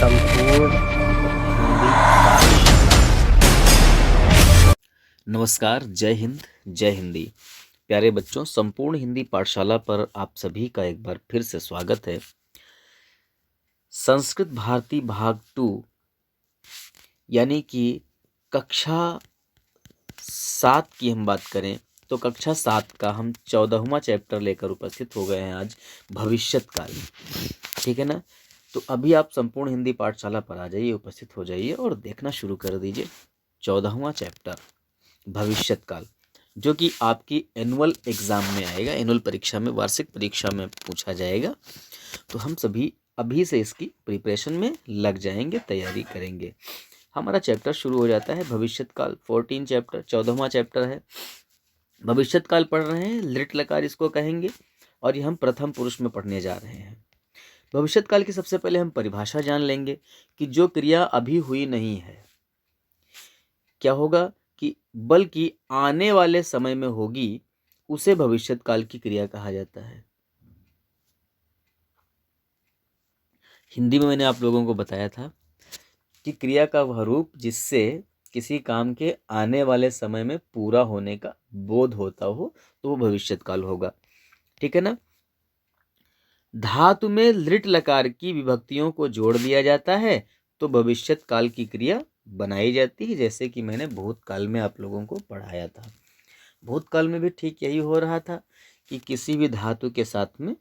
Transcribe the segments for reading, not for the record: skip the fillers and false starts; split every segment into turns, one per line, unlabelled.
संपूर्ण हिंदी
नमस्कार, जय हिंद, जय हिंदी। प्यारे बच्चों, संपूर्ण हिंदी पाठशाला पर आप सभी का एक बार फिर से स्वागत है। संस्कृत भारती भाग 2 यानी कि कक्षा 7 की हम बात करें तो कक्षा 7 का हम 14वां चैप्टर लेकर उपस्थित हो गए हैं आज, भविष्यत काल। ठीक है ना? तो अभी आप संपूर्ण हिंदी पाठशाला पर आ जाइए, उपस्थित हो जाइए और देखना शुरू कर दीजिए 14वां चैप्टर भविष्यत काल, जो कि आपकी एनुअल एग्जाम में आएगा, एनुअल परीक्षा में, वार्षिक परीक्षा में पूछा जाएगा। तो हम सभी अभी से इसकी प्रिपरेशन में लग जाएंगे, तैयारी करेंगे। हमारा चैप्टर शुरू हो जाता है भविष्यत काल, 14 चैप्टर, 14वां चैप्टर है। भविष्यत काल पढ़ रहे हैं, लिट लकार इसको कहेंगे, और ये हम प्रथम पुरुष में पढ़ने जा रहे हैं। भविष्यत काल की सबसे पहले हम परिभाषा जान लेंगे कि जो क्रिया अभी हुई नहीं है, क्या होगा कि बल्कि आने वाले समय में होगी, उसे भविष्यत काल की क्रिया कहा जाता है। हिंदी में मैंने आप लोगों को बताया था कि क्रिया का वह रूप जिससे किसी काम के आने वाले समय में पूरा होने का बोध होता हो, तो वो भविष्यत काल होगा। ठीक है ना? धातु में लिट लकार की विभक्तियों को जोड़ दिया जाता है तो भविष्यत काल की क्रिया बनाई जाती है, जैसे कि मैंने भूतकाल में आप लोगों को पढ़ाया था। भूतकाल में भी ठीक यही हो रहा था कि किसी भी धातु के साथ में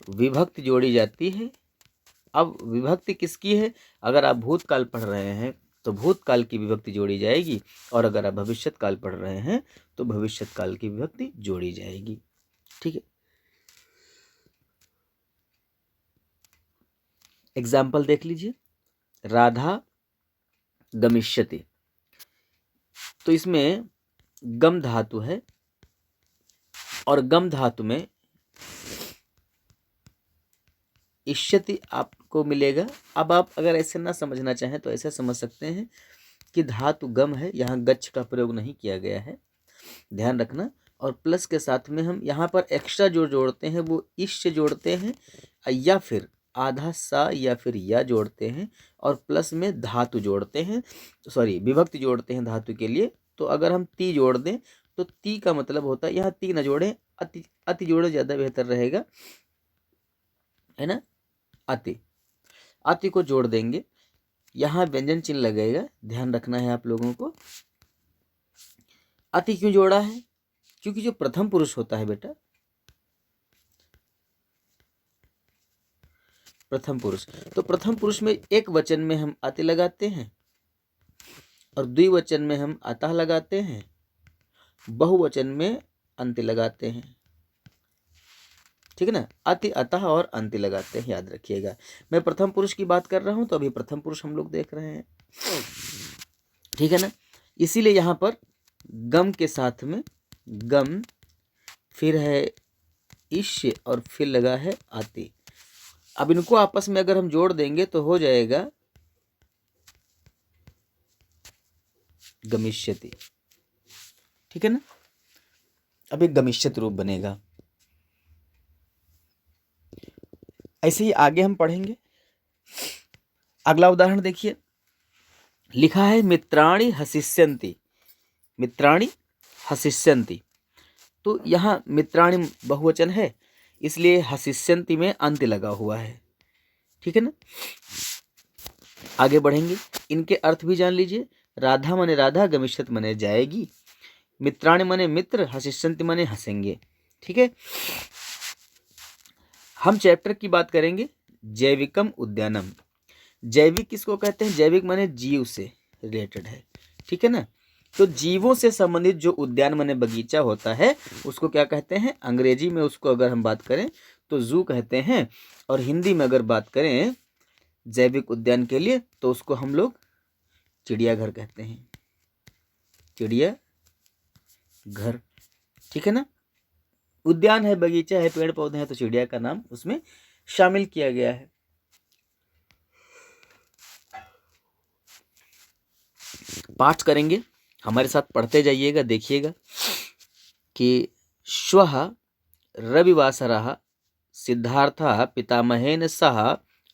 विभक्ति जोड़ी जाती है। अब विभक्ति किसकी है? अगर आप भूतकाल पढ़ रहे हैं तो भूतकाल की विभक्ति जोड़ी जाएगी, और अगर आप भविष्यत काल पढ़ रहे हैं तो भविष्यत काल की विभक्ति जोड़ी जाएगी। ठीक है, एग्जाम्पल देख लीजिए। राधा गमिष्यति, तो इसमें गम धातु है और गम धातु में इष्यति आपको मिलेगा। अब आप अगर ऐसे ना समझना चाहें तो ऐसे समझ सकते हैं कि धातु गम है, यहाँ गच्छ का प्रयोग नहीं किया गया है, ध्यान रखना। और प्लस के साथ में हम यहाँ पर एक्स्ट्रा जो जोड़ते हैं वो इष्य जोड़ते हैं, या फिर आधा सा या फिर या जोड़ते हैं, और प्लस में धातु जोड़ते हैं, सॉरी विभक्ति जोड़ते हैं धातु के लिए। तो अगर हम ती जोड़ दें तो ती का मतलब होता है, यहाँ ती ना जोड़ें, अति अति जोड़े ज़्यादा बेहतर रहेगा, है ना? अति, अति को जोड़ देंगे, यहाँ व्यंजन चिन्ह लगेगा, ध्यान रखना है आप लोगों को। अति क्यों जोड़ा है? क्योंकि जो प्रथम पुरुष होता है बेटा, प्रथम पुरुष, तो प्रथम पुरुष में एक वचन में हम अति लगाते हैं और द्विवचन में हम अतः लगाते हैं, बहुवचन में अंति लगाते हैं। ठीक है ना? अति, अतः और अंति लगाते हैं, याद रखिएगा। मैं प्रथम पुरुष की बात कर रहा हूं तो अभी प्रथम पुरुष हम लोग देख रहे हैं। ठीक है ना? इसीलिए यहां पर गम के साथ में गम, फिर है इष्य और फिर लगा है अति। अब इनको आपस में अगर हम जोड़ देंगे तो हो जाएगा गमिष्यति। ठीक है ना? अब एक गमिष्यत रूप बनेगा। ऐसे ही आगे हम पढ़ेंगे। अगला उदाहरण देखिए, लिखा है मित्राणि हसिष्यन्ति, मित्राणि हसिष्यन्ति। तो यहाँ मित्राणि बहुवचन है, इसलिए हसिष्यन्ति में अंत लगा हुआ है। ठीक है ना? आगे बढ़ेंगे, इनके अर्थ भी जान लीजिए। राधा माने राधा, गमिष्यत माने जाएगी, मित्राणि माने मित्र, हसिष्यन्ति माने हंसेंगे। ठीक है, हम चैप्टर की बात करेंगे जैविकम उद्यानम। जैविक किसको कहते हैं? जैविक माने जीव से रिलेटेड है। ठीक है ना? तो जीवों से संबंधित जो उद्यान माने बगीचा होता है उसको क्या कहते हैं? अंग्रेजी में उसको अगर हम बात करें तो जू कहते हैं, और हिंदी में अगर बात करें जैविक उद्यान के लिए तो उसको हम लोग चिड़ियाघर कहते हैं, चिड़िया घर। ठीक है ना? उद्यान है, बगीचा है, पेड़ पौधे हैं, तो चिड़िया का नाम उसमें शामिल किया गया है। पाठ करेंगे, हमारे साथ पढ़ते जाइएगा, देखिएगा कि श्वः रविवासरः सिद्धार्थः पितामहेन सह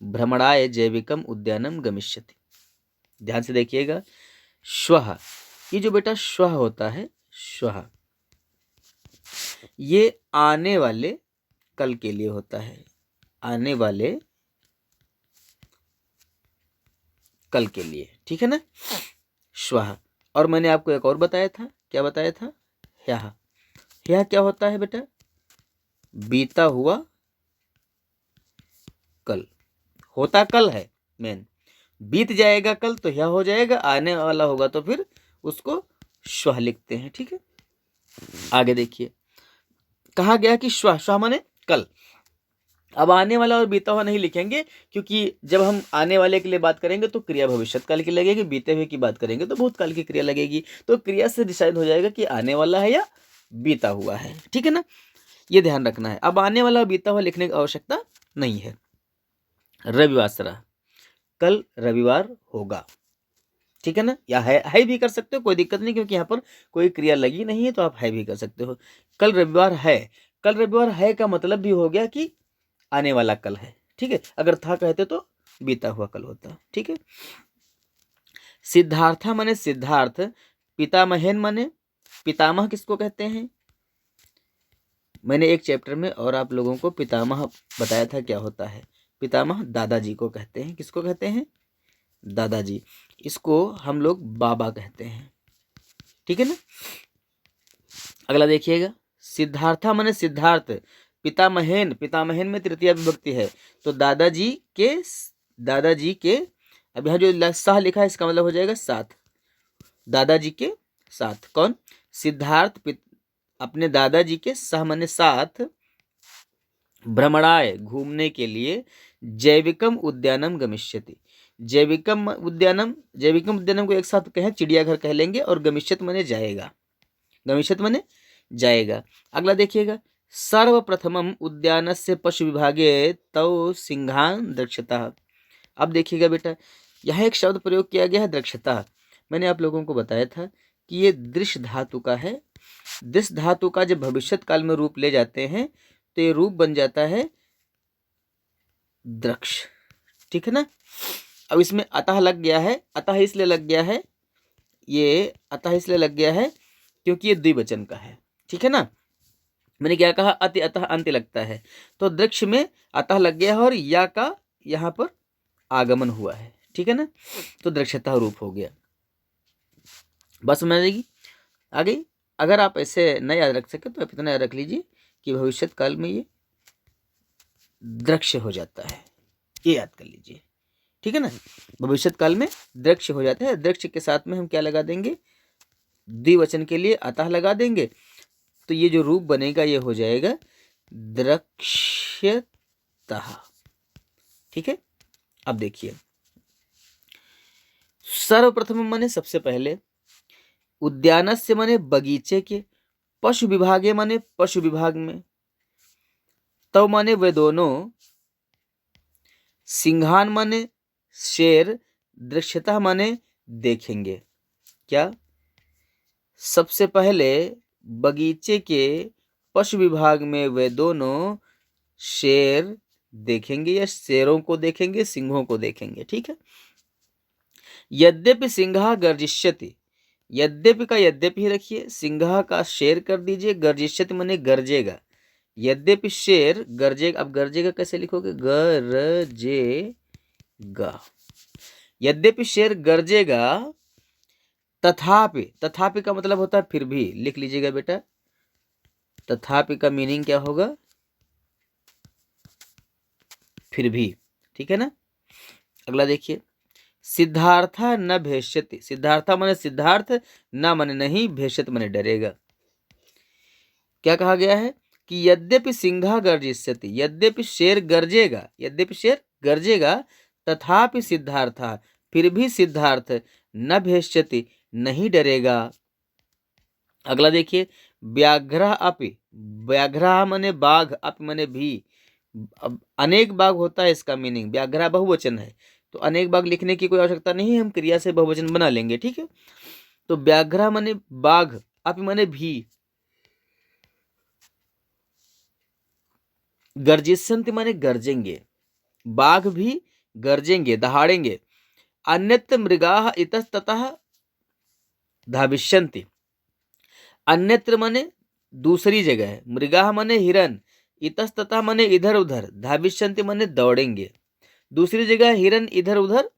भ्रमणाय जैविकम उद्यानम गमिष्यति। ध्यान से देखिएगा, श्वः, ये जो बेटा श्वः होता है, श्वः ये आने वाले कल के लिए होता है, आने वाले कल के लिए, ठीक है ना, श्वः। और मैंने आपको एक और बताया था, क्या बताया था, ह्यः। ह्यः क्या होता है बेटा, बीता हुआ कल, होता कल है मेन, बीत जाएगा कल तो ह्यः हो जाएगा, आने वाला होगा तो फिर उसको श्वः लिखते हैं, ठीक है। आगे देखिए, कहा गया कि श्वः, श्वः माने कल। अब आने वाला और बीता हुआ नहीं लिखेंगे, क्योंकि जब हम आने वाले के लिए बात करेंगे तो क्रिया भविष्यत काल की लगेगी, बीते हुए की बात करेंगे तो भूतकाल की क्रिया लगेगी। तो क्रिया से डिसाइड हो जाएगा कि आने वाला है या बीता हुआ है, ठीक है ना, ये ध्यान रखना है। अब आने वाला और बीता हुआ लिखने की आवश्यकता नहीं है। रविवासरा, कल रविवार होगा, ठीक है ना, या है भी कर सकते हो, कोई दिक्कत नहीं, क्योंकि यहाँ पर कोई क्रिया लगी नहीं है तो आप है भी कर सकते हो। कल रविवार है, कल रविवार है का मतलब भी हो गया कि आने वाला कल है, ठीक है। अगर था कहते तो बीता हुआ कल होता, ठीक है। सिद्धार्था माने सिद्धार्थ, पितामहेन माने पितामह किसको कहते हैं, मैंने एक चैप्टर में और आप लोगों को पितामह बताया था क्या होता है। पितामह दादाजी को कहते हैं, किसको कहते हैं, दादाजी, इसको हम लोग बाबा कहते हैं, ठीक है ना। अगला देखिएगा, सिद्धार्था माने सिद्धार्थ, पितामहेन, पितामहेन में तृतीया विभक्ति है, तो दादाजी के, अब यहाँ जो साथ लिखा है इसका मतलब हो जाएगा साथ, दादाजी के साथ, कौन, सिद्धार्थ अपने दादाजी के साथ माने साथ, भ्रमणाय घूमने के लिए, जैविकम उद्यानम गमिष्यति, जैविकम उद्यानम, जैविकम उद्यानम को एक साथ कहें चिड़ियाघर कह लेंगे, और गमिष्यत माने जाएगा, गमिष्यत माने जाएगा। अगला देखिएगा, सर्वप्रथमम उद्यानस्य पशु विभागे तौ सिंहान द्रक्ष्यतः। अब देखिएगा बेटा, यहाँ एक शब्द प्रयोग किया गया है द्रक्ष्यतः। मैंने आप लोगों को बताया था कि ये दृश्य धातु का है, दृश्य धातु का जब भविष्यत काल में रूप ले जाते हैं तो ये रूप बन जाता है द्रक्ष, ठीक है ना। अब इसमें अतः लग गया है, अतः इसलिए लग गया है, ये अतः इसलिए लग गया है क्योंकि ये द्विवचन का है, ठीक है ना। मैंने क्या कहा, अति अतः अंत लगता है, तो दृक्ष में अतः लग गया है और या का यहाँ पर आगमन हुआ है, ठीक है ना, तो दृक्षतः रूप हो गया। बस समझ आएगी आगे। अगर आप ऐसे न याद रख सके तो आप इतना याद रख लीजिए कि भविष्यत काल में ये दृश्य हो जाता है, ये याद कर लीजिए, ठीक है ना। भविष्यत काल में दृश्य हो जाता है, दृश्य के साथ में हम क्या लगा देंगे, द्विवचन के लिए अतः लगा देंगे, तो ये जो रूप बनेगा ये हो जाएगा द्रक्ष्यतः, ठीक है। अब देखिए, सर्वप्रथम माने सबसे पहले, उद्यानस्य माने बगीचे के, पशु विभागे माने पशु विभाग में, तव माने वे दोनों, सिंहान माने शेर, दृश्यतः माने देखेंगे। क्या, सबसे पहले बगीचे के पशु विभाग में वे दोनों शेर देखेंगे या शेरों को देखेंगे, सिंहों को देखेंगे, ठीक है। यद्यपि सिंहा गर्जिष्यति, यद्यपि का यद्यपि ही रखिए, सिंहा का शेर कर दीजिए, गर्जिष्यति माने गरजेगा, यद्यपि शेर गरजेगा। अब गरजेगा कैसे लिखोगे, गरजेगा, यद्यपि शेर गरजेगा, तथापि, तथापि का मतलब होता है फिर भी, लिख लीजिएगा बेटा, तथापि का मीनिंग क्या होगा, फिर भी, ठीक है ना। अगला देखिए, सिद्धार्था न भेष्यति, सिद्धार्था माने सिद्धार्थ, न माने नहीं, भेष्यति माने डरेगा। क्या कहा गया है कि यद्यपि सिंहा गर्जिष्यति, यद्यपि शेर गरजेगा, यद्यपि शेर गरजेगा, तथापि सिद्धार्था, फिर भी सिद्धार्थ, न भेष्यति नहीं डरेगा। अगला देखिए, व्याघ्र अपि, व्याघ्र माने बाघ, अपि माने भी, अब अनेक बाघ होता है इसका मीनिंग, व्याघ्र बहुवचन है तो अनेक बाघ लिखने की कोई आवश्यकता नहीं है, हम क्रिया से बहुवचन बना लेंगे, ठीक है। तो व्याघ्र माने बाघ, अपि माने भी, गर्जिष्यन्ति माने गरजेंगे, बाघ भी गरजेंगे, दहाड़ेंगे। अन्यत्र मृगाः इतस्ततः धाविष्यन्ति। अन्यत्र माने दूसरी जगह है, मृगाः माने हिरन, इतस्ततः माने इधर उधर, धाविष्यन्ति माने दौड़ेंगे। दूसरी जगह हिरन इधर उधर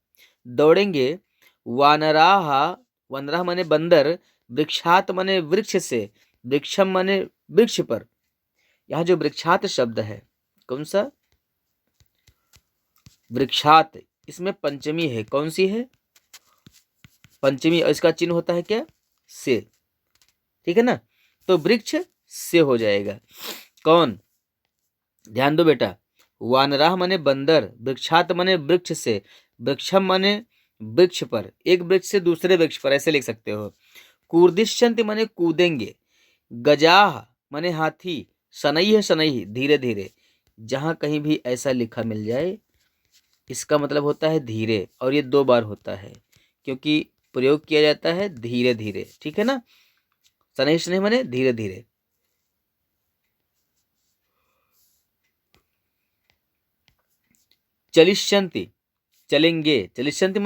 दौड़ेंगे। वानराः, वानराः माने बंदर, वृक्षात माने वृक्ष से, वृक्षम माने वृक्ष पर। यहाँ जो वृक्षात शब्द है कौन सा? वृक्षात, इसमें पंचमी है, कौन सी है? पंचमी, और इसका चिन्ह होता है क्या? से, ठीक है ना। तो वृक्ष से हो जाएगा। कौन? ध्यान दो बेटा, वानराह माने बंदर, वृक्षात माने वृक्ष से, वृक्षम माने वृक्ष पर, एक वृक्ष से दूसरे वृक्ष पर, ऐसे लिख सकते हो। कूर्दिष्यन्ति माने कूदेंगे। गजाह माने हाथी, शनैः शनैः धीरे धीरे। जहां कहीं भी ऐसा लिखा मिल जाए इसका मतलब होता है धीरे, और ये 2 बार होता है क्योंकि प्रयोग किया जाता है धीरे धीरे, ठीक है ना। शनैः शनैः माने धीरे धीरे। चलिष्यन्ति चलेंगे, चलिष्यन्ति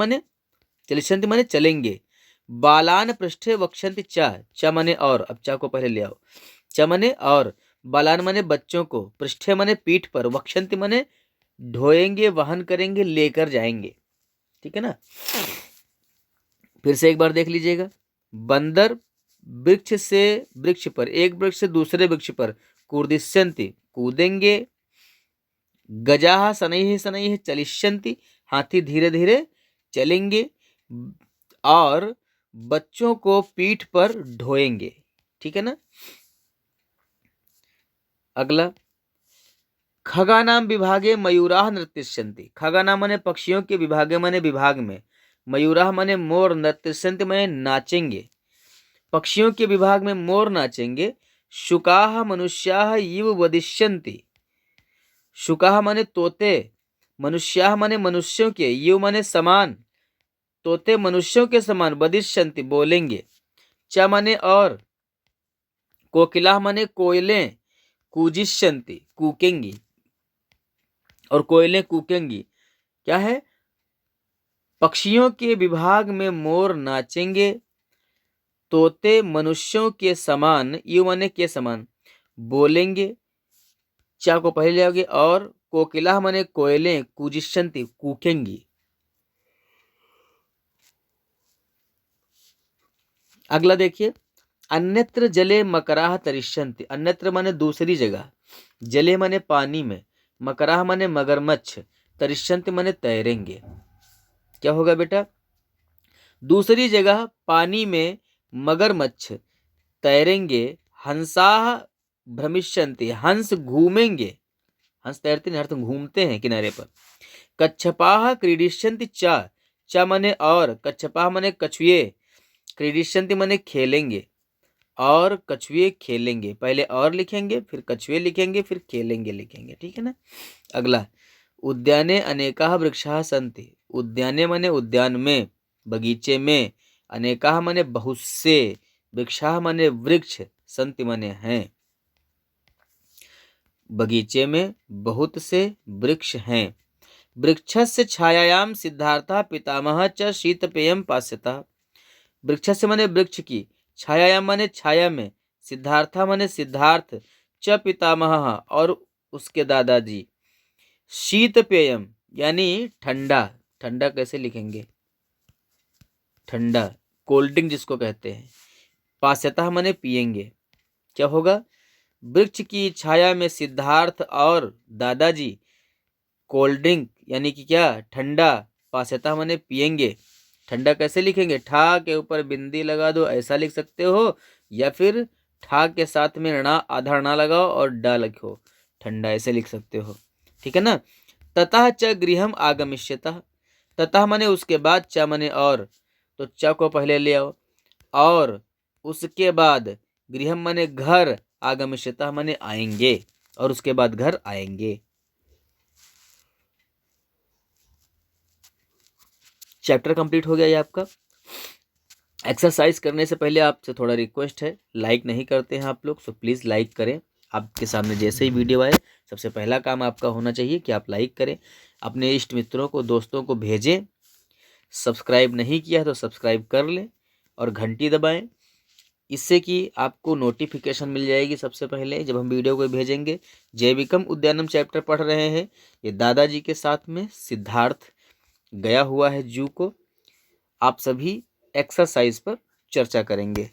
माने चलेंगे। बालान पृष्ठे वक्ष्यन्ति च माने और, अब चा को पहले ले आओ। च माने और, बालान माने बच्चों को, पृष्ठे माने पीठ पर, वक्ष्यन्ति माने ढोएंगे, वहन करेंगे, लेकर जाएंगे, ठीक है ना। फिर से एक बार देख लीजिएगा। बंदर वृक्ष से वृक्ष पर, एक वृक्ष से दूसरे वृक्ष पर, कूर्दिष्यन्ति कूदेंगे। गजाः शनैः शनैः चलिष्यन्ति हाथी धीरे धीरे चलेंगे, और बच्चों को पीठ पर ढोएंगे, ठीक है ना। अगला, खगानाम विभागे मयूराः नृत्यस्यन्ति। खगानाम माने पक्षियों के विभागे माने विभाग में, मयूराः माने मोर, नृत्यस्यन्ति माने नाचेंगे। पक्षियों के विभाग में मोर नाचेंगे। शुकाः मनुष्याः इव वदिष्यन्ति। शुकाः माने तोते, मनुष्याः माने मनुष्यों के, इव माने समान, तोते मनुष्यों के समान, वदिष्यन्ति बोलेंगे। च माने और, कोकिलाः माने कोयलें, कूजिष्यन्ति कूकेंगी, और कोयलें कूकेंगी। क्या है? पक्षियों के विभाग में मोर नाचेंगे, तोते मनुष्यों के समान, यू माने के समान, बोलेंगे। चा को पहले ले आओगे, और कोकिला माने कोयलें, कूजिष्यन्ति कूकेंगी। अगला देखिए, अन्यत्र जले मकराः तरिष्यन्ति। अन्यत्र माने दूसरी जगह, जले माने पानी में, मकराः माने मगरमच्छ, तरिष्यन्ति माने तैरेंगे। क्या होगा बेटा? दूसरी जगह पानी में मगरमच्छ तैरेंगे। हंसाः भ्रमिष्यन्ति, हंस घूमेंगे, हंस तैरते नहीं, अर्थ घूमते हैं किनारे पर। कच्छपाः क्रीडिष्यन्ति च माने और, कच्छपाः माने कछुए, क्रीडिष्यन्ति माने खेलेंगे, और कछुए खेलेंगे। पहले और लिखेंगे, फिर कछुए लिखेंगे, फिर खेलेंगे लिखेंगे, ठीक है ना। अगला, उद्याने अनेकाः वृक्षाः सन्ति। उद्याने माने उद्यान में, बगीचे में, अनेकाः माने बहुत से, वृक्षाः माने वृक्ष, सन्ति माने हैं। बगीचे में बहुत से वृक्ष हैं। वृक्षस्य छायायां सिद्धार्थः पितामहः च शीतपेयं पास्यतः। वृक्षस्य माने वृक्ष की, छायायां माने छाया में, सिद्धार्था माने सिद्धार्थ, च पितामहः और उसके दादाजी। शीतपेयम यानी ठंडा, ठंडा कैसे लिखेंगे? ठंडा, कोल्ड ड्रिंक जिसको कहते हैं। पास्यतः माने पिएंगे। क्या होगा? वृक्ष की छाया में सिद्धार्थ और दादाजी कोल्ड ड्रिंक यानी कि क्या? ठंडा, पास्यतः माने पिएंगे। ठंडा कैसे लिखेंगे? ठा के ऊपर बिंदी लगा दो, ऐसा लिख सकते हो, या फिर ठा के साथ में णा, आधा णा लगाओ और डा लिखो, ठंडा, ऐसे लिख सकते हो, ठीक है ना। ततः च गृहम आगमिष्यतः। ततः माने उसके बाद, च माने और, तो च को पहले ले आओ, और उसके बाद गृहम माने घर, आगमिष्यतः माने आएंगे, और उसके बाद घर आएंगे। चैप्टर कंप्लीट हो गया ये आपका। एक्सरसाइज करने से पहले आपसे थोड़ा रिक्वेस्ट है, लाइक नहीं करते हैं आप लोग, सो प्लीज़ लाइक करें। आपके सामने जैसे ही वीडियो आए सबसे पहला काम आपका होना चाहिए कि आप लाइक करें, अपने इष्ट मित्रों को, दोस्तों को भेजें। सब्सक्राइब नहीं किया है तो सब्सक्राइब कर लें और घंटी दबाएं, इससे कि आपको नोटिफिकेशन मिल जाएगी सबसे पहले जब हम वीडियो को भेजेंगे। जैविकम उद्यानम चैप्टर पढ़ रहे हैं, ये दादाजी के साथ में सिद्धार्थ गया हुआ है जू को। आप सभी एक्सरसाइज पर चर्चा करेंगे।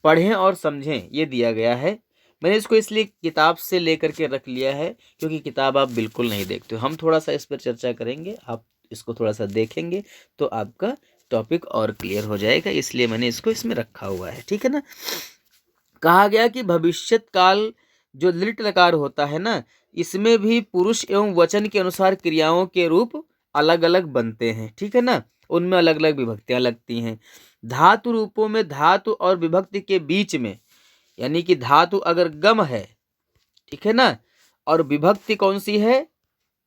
पढ़ें और समझें ये दिया गया है। मैंने इसको इसलिए किताब से लेकर के रख लिया है क्योंकि किताब आप बिल्कुल नहीं देखते हो। हम थोड़ा सा इस पर चर्चा करेंगे, आप इसको थोड़ा सा देखेंगे तो आपका टॉपिक और क्लियर हो जाएगा, इसलिए मैंने इसको इसमें रखा हुआ है। ठीक है ना। कहा गया कि भविष्यत काल जो लिट लकार होता है ना, इसमें भी पुरुष एवं वचन के अनुसार क्रियाओं के रूप अलग अलग बनते हैं। ठीक है ना, उनमें अलग अलग विभक्तियां लगती हैं। धातु रूपों में धातु और विभक्ति के बीच में, यानी कि धातु अगर गम है, ठीक है ना, और विभक्ति कौन सी है,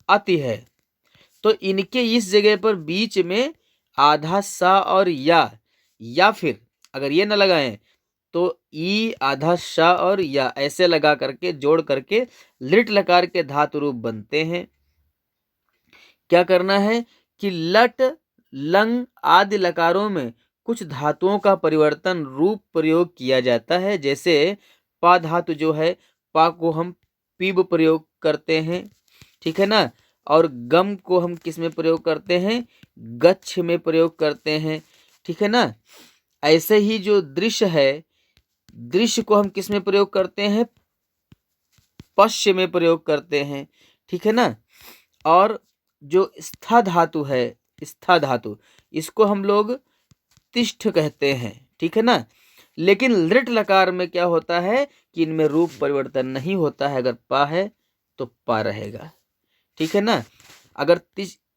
अति है, तो इनके इस जगह पर बीच में आधा सा और या फिर अगर ये ना लगाएं तो ई आधा श और या ऐसे लगा करके जोड़ करके लिट लकार के धातु रूप बनते हैं। क्या करना है कि लट लंग आदि लकारों में कुछ धातुओं का परिवर्तन रूप प्रयोग किया जाता है। जैसे पा धातु जो है, पा को हम पीब प्रयोग करते हैं, ठीक है ना, और गम को हम किस में प्रयोग करते हैं, गच्छ में प्रयोग करते हैं, ठीक है ना। ऐसे ही जो दृश्य है, दृश्य को हम किस में प्रयोग करते हैं, पश्य में प्रयोग करते हैं, ठीक है ना। और जो स्था धातु है, स्था धातु, इसको हम लोग तिष्ठ कहते हैं, ठीक है ना। लेकिन लिट लकार में क्या होता है कि इनमें रूप परिवर्तन नहीं होता है। अगर पा है तो पा रहेगा, ठीक है ना। अगर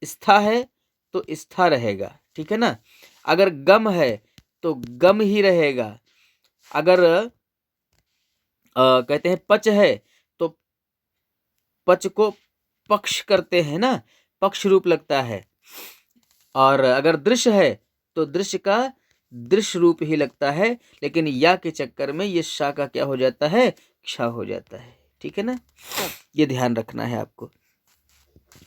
स्था है तो स्था रहेगा, ठीक है ना। अगर गम है तो गम ही रहेगा। अगर कहते हैं पच है तो पच को पक्ष करते हैं ना, पक्ष रूप लगता है। और अगर दृश्य है तो दृश्य का दृश्य रूप ही लगता है, लेकिन या के चक्कर में ये शा का क्या हो जाता है, क्षा हो जाता है, ठीक है ना। ये ध्यान रखना है आपको।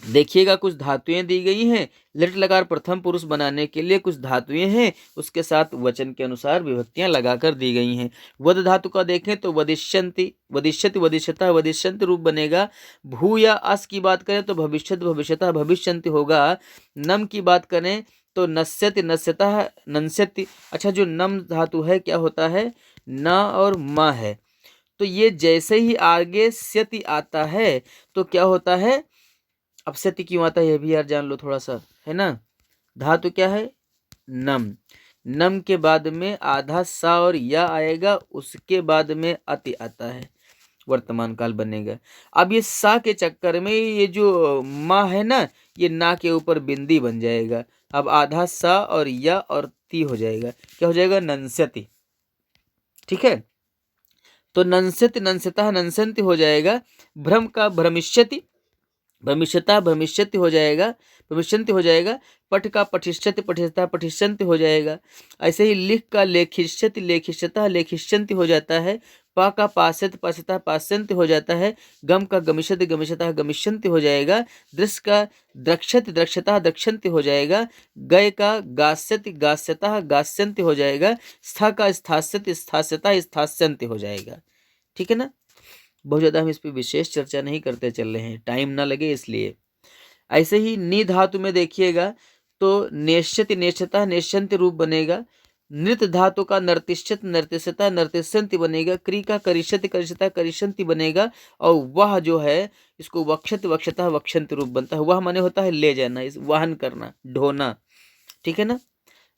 देखिएगा कुछ धातुएं दी गई हैं, लिट लकार प्रथम पुरुष बनाने के लिए कुछ धातुएं हैं, उसके साथ वचन के अनुसार विभक्तियां लगाकर दी गई हैं। वद धातु का देखें तो वदिष्यन्ति, वदिष्यति, वदिष्यता, वदिष्यन्ति रूप बनेगा। भू या अस की बात करें तो भविष्यत, भविष्यता, भविष्यन्ति होगा। नम की बात करें तो नस्यति, नस्यता, नंस्यति। अच्छा, जो नम धातु है क्या होता है, न और म है, तो ये जैसे ही आगे स्यति आता है तो क्या होता है, अब सत्य क्यों आता है ये भी यार जान लो थोड़ा सा, है ना। धातु क्या है, नम, नम के बाद में आधा सा और या आएगा, उसके बाद में अति आता है, वर्तमान काल बनेगा। अब ये सा के चक्कर में ये जो माँ है ना, ये ना के ऊपर बिंदी बन जाएगा। अब आधा सा और या और ती हो जाएगा, क्या हो जाएगा, नंस्यति, ठीक है। तो नंस्यति, नंस्यता, नंस्यन्ति हो जाएगा। भ्रम का भ्रमिष्यति, भविष्यता, भविष्यति हो जाएगा, भविष्यन्ति हो जाएगा। पठ का पठिष्यति, पठिष्यता, पठिष्यन्ति हो जाएगा। ऐसे ही लिख का लेखिष्यति, लेखिष्यता, लेखिष्यन्ति हो जाता है। पा का पास्यति, पास्यता, पास्यन्ति हो जाता है। गम का गमिष्यति, गमिष्यता, गमिष्यन्ति हो जाएगा। दृश्य का द्रक्ष्यति, द्रक्ष्यता, द्रक्ष्यन्ति हो जाएगा। गय का गास्यति, गास्यता, गास्यन्ति हो जाएगा। स्था का स्थास्यति, स्थास्यता, स्थास्यन्ति हो जाएगा, ठीक है ना। बहुत ज़्यादा हम इस पर विशेष चर्चा नहीं करते चल रहे हैं, टाइम ना लगे इसलिए। ऐसे ही नी धातु में देखिएगा तो नेष्यति, नेष्यता, नेष्यन्ति रूप बनेगा। नृत धातु का नर्तिष्यत, नर्तिष्यता, नर्तिष्यन्ति बनेगा। क्री का करिष्यति, करिष्यता, करिष्यन्ति बनेगा। और वह जो है इसको वक्षत, वक्षता, वक्षन्ति रूप बनता है। वह माने होता है ले जाना, इस वाहन करना, ढोना, ठीक है ना।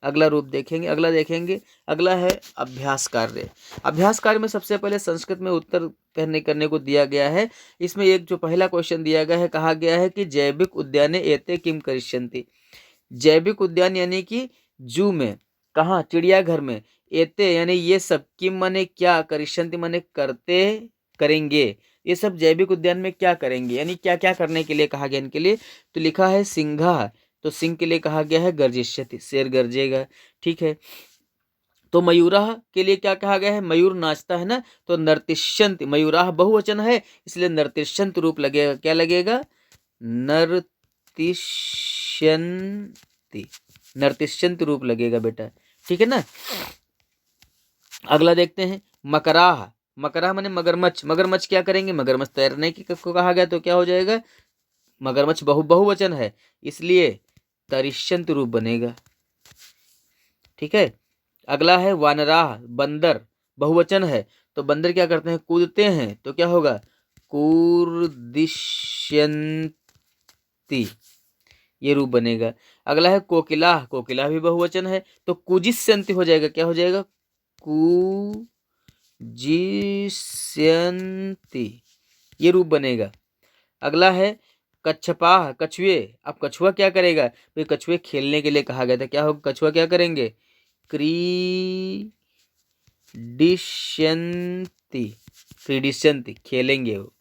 अगला रूप देखेंगे, अगला देखेंगे, अगला है अभ्यास कार्य। अभ्यास कार्य में सबसे पहले संस्कृत में उत्तर करने को दिया गया है। इसमें एक जो पहला क्वेश्चन दिया गया है, कहा गया है कि जैविक उद्याने एते किम करिष्यन्ति। जैविक उद्यान यानी कि जू में, कहाँ, चिड़ियाघर में, एते यानी ये सब, किम माने क्या, करिष्यन्ति माने करते, करेंगे, ये सब जैविक उद्यान में क्या करेंगे, यानी क्या क्या करने के लिए कहा गया इनके लिए। तो लिखा है सिंहा, तो सिंह के लिए कहा गया है गर्जिष्यति, शेर गरजेगा, ठीक है। तो मयूराह के लिए क्या कहा गया है, मयूर नाचता है ना, तो नर्तिष्यन्ति, मयूराह बहुवचन है इसलिए नर्तिष्यन्ति रूप लगेगा, क्या लगेगा, नर्तिष्यन्ति, नर्तिष्यन्ति रूप लगेगा बेटा, ठीक है ना। अगला देखते हैं, मकराह, मकराह माने मगरमच्छ, मगरमच्छ क्या करेंगे, मगरमच्छ तैरने की को कहा गया तो क्या हो जाएगा, मगरमच्छ बहुवचन है इसलिए तरिष्यन्ति रूप बनेगा, ठीक है। अगला है वानराह, बंदर बहुवचन है तो बंदर क्या करते हैं, कूदते हैं तो क्या होगा, कूर्दिष्यन्ति, ये रूप बनेगा। अगला है कोकिलाह, कोकिलाह भी बहुवचन है तो कुजिष्यन्ति हो जाएगा, क्या हो जाएगा, कुजिष्यन्ति, ये रूप बनेगा। अगला है कच्छपाह, कछुए, अब कछुआ क्या करेगा, तो कछुए खेलने के लिए कहा गया था, क्या होगा, कछुआ क्या करेंगे, क्रीडिष्यन्ति, क्रीडिष्यन्ति खेलेंगे वो,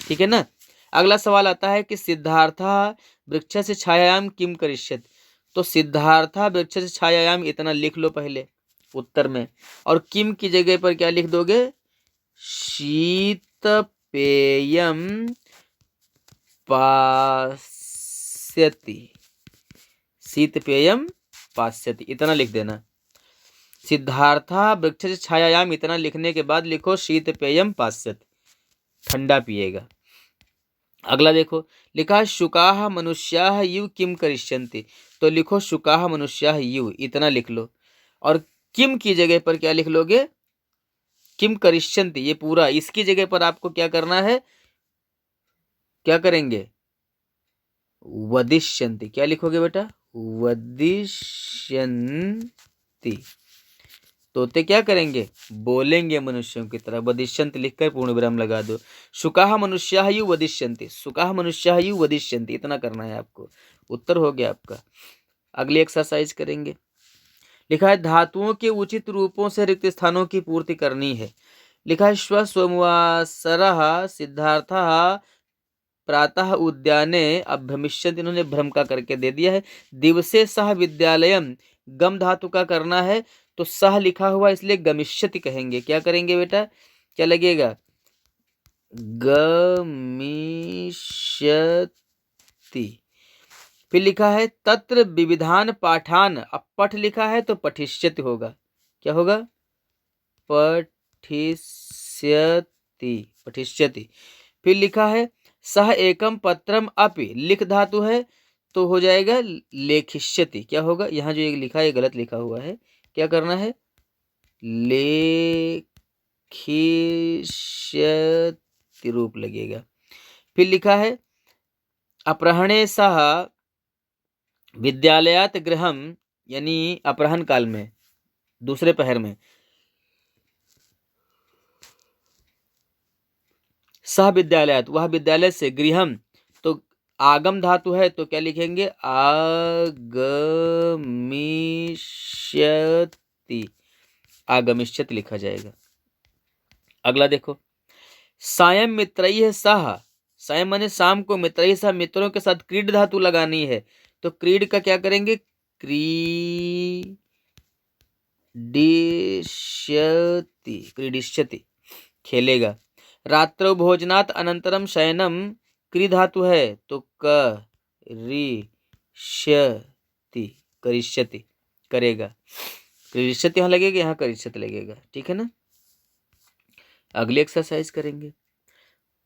ठीक है ना। अगला सवाल आता है कि सिद्धार्था वृक्ष से छायायाम किम करिष्यति, तो सिद्धार्था वृक्ष से छायायाम इतना लिख लो पहले उत्तर में, और किम की जगह पर क्या लिख दोगे, शीतपेयम पास्यति, शीतपेयम पास्यति, इतना लिख देना। सिद्धार्था वृक्ष से छायायाम इतना लिखने के बाद लिखो शीतपेयम पास्यति, ठंडा पिएगा। अगला देखो, लिखा है शुकाः मनुष्याः यु किम करिष्यन्ति, तो लिखो शुकाः मनुष्याः यु, इतना लिख लो, और किम की जगह पर क्या लिख लोगे, किम करिष्यन्ति, ये पूरा, इसकी जगह पर आपको क्या करना है, क्या करेंगे, वदिष्यन्ति, क्या लिखोगे बेटा, वदिष्यन्ति, तोते क्या करेंगे, बोलेंगे मनुष्यों की तरह, वदिष्यन्ति लिखकर पूर्ण विराम लगा दो। शुकाः मनुष्याः यु वदिष्यन्ति, शुकाः मनुष्याः यु वदिष्यन्ति, इतना करना है आपको, उत्तर हो गया आपका। अगली एक्सरसाइज करेंगे, लिखा है धातुओं के उचित रूपों से रिक्त स्थानों की पूर्ति करनी है। लिखा है श्व सोमवासरः सिद्धार्थः प्रातः उद्याने अभ्रमिष्यन्ति, इन्होंने भ्रम का करके दे दिया है। दिवसे सह विद्यालयम, गम धातु का करना है तो सह लिखा हुआ इसलिए गमिष्यति कहेंगे, क्या करेंगे बेटा, क्या लगेगा, गमिष्यति। फिर लिखा है तत्र विविधान पाठान, अब पठ लिखा है तो पठिष्यति होगा, क्या होगा, पठिष्यति, पठिष्यति। फिर लिखा है सह एकम पत्रम अपि, लिख धातु है तो हो जाएगा लेखिष्यति, क्या होगा, यहाँ जो एक लिखा है गलत लिखा हुआ है, क्या करना है, लेखिष्यति रूप लगेगा। फिर लिखा है अपराह्णे सह विद्यालयात् गृहम, यानी अपराह्न काल में, दूसरे पहर में, सह विद्यालयात्, वह विद्यालय से, गृहम तो आगम धातु है तो क्या लिखेंगे, आगमिष्यति, आगमिष्यति लिखा जाएगा। अगला देखो, सायं मित्रैः सह, सायं माने शाम को, मित्रैः सह मित्रों के साथ क्रीड धातु लगानी है तो क्रीड का क्या करेंगे, क्रीडिष्यति, क्रीडिष्यति खेलेगा। रात्रौ भोजनात् अनंतरम शयनम, क्री धातु है तो करिष्यति, करिष्यति करेगा, करिष्यति यहाँ लगेगा, यहाँ करिष्यति लगेगा, ठीक है ना। अगली एक्सरसाइज करेंगे,